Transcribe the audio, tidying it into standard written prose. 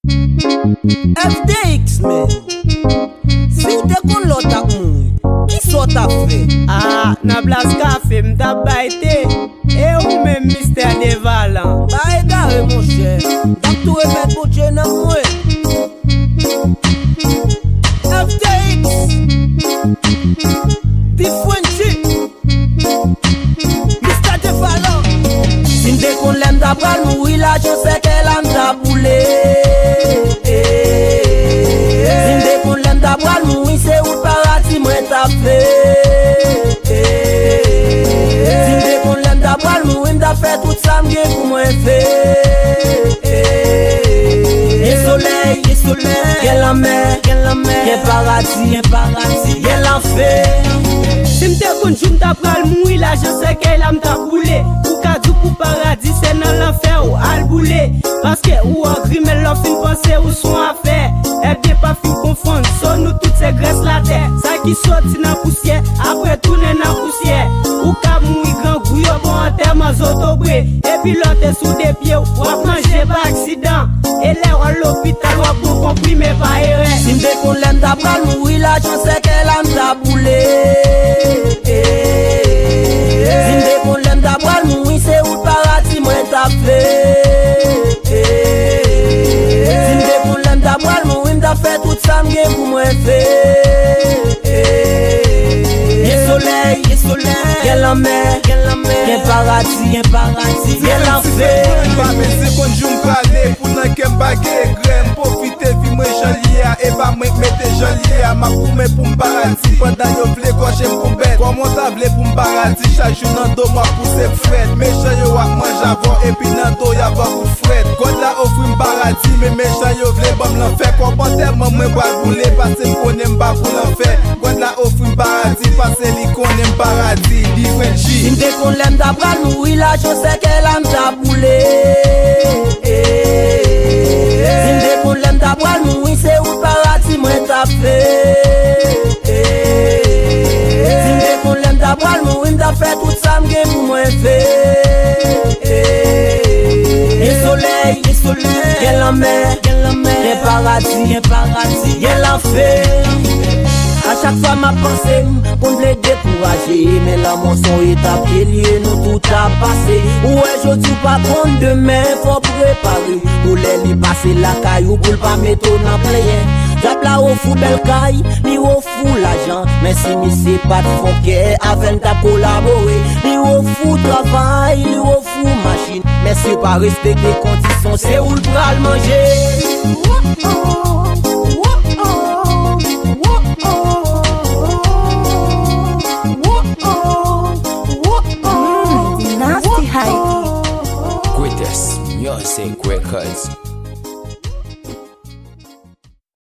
FDX men, si ou te kon lot ak moun, ki sot ap fe? Ah, na Blas Cafe m'ta baite. E ou men Mr. Devalan. Ba e gare mon chè, dak tou e met boche nan mwen. FDX, Differenti, Mr. Devalan. Si m'te kon lem da pral moui la, je sais ke la m'ta boule. Si m'te kon lem da pral moui, se ou parati mwen ta fe. Si m'te kon lem da pral moui, m'ta fe tout sa m'ge pou mwen fe. Ye soleil, ye la mer, ye paradis, ye l'enfer. Si m'te kon jou m'ta pral moui la, je sais que la m'ta boule. Ou kadou pou paradis, c'est nan l'enfer ou al boule. Parce que ou an crime, l'on fin pense ou son affaire. Et bien pas fin confondre, son nous toutes ces graisses la terre. Ça qui sorti nan poussière, après tourner nan poussière. Ou ka moui grand gouyo, bon en terme zotobré. Et puis l'autre sous des pieds, ou a manger par accident. Et l'air à l'hôpital, ou a pour comprimer par erreur. Si m'te kon lem da pral moui la, je sais que la m'ta boule. Si m'te kon lem da pral moui, se ou parati mwen ta fe. Si m'te kon lem da pral moui, m'ta fe tout sa m'ge pou mwen fe. Ye soleil, ye la mer, ye paradis, ye l'enfer. Se kon jou m'prale pou nan kem bagay grem. Profite vi mwen janliye a, e ba mwen mette janliye a. Ma pou men pou m'barati, pandan yo vle kwa jem pou bet. Kwa mwen ta vle pou m'barati, chajou nan do mwa pousse fred. Mechan yo ak manj avon, e pi nan do ya ba ou fred. God la ofri m'barati, me mechan yo vle bam l'enfer. Kwa bante mwen bal boule, pase m'konem ba pou l'enfer. God la ofri m'barati, pase li konem barati. Differenti. Si m'te kon lem da pral moui la, je sais que la m'ta boule. Si m'te kon lem da pral moui, se ou parati mwen ta fe. Si m'te kon lem da pral moui, m'ta fe tout sa m'ge pou mwen fe. Ye soleil, ye la mer, ye paradis, ye l'enfer. A chaque fois ma pensée, on voulait décourager. Mais là mon son est à pied lié, nous tout a passé. Ouais, je dis pas contre demain, faut préparer. Pour les passer la caillou, pour pas mettre en plein. J'app la au fou belle caille, li au fou l'argent. Mais si mi c'est pas de fonquet, avec ta collaborer. Li au fou travail, li au fou machine. Mais c'est pas respecter conditions, c'est où le bras manger. Greatest music records.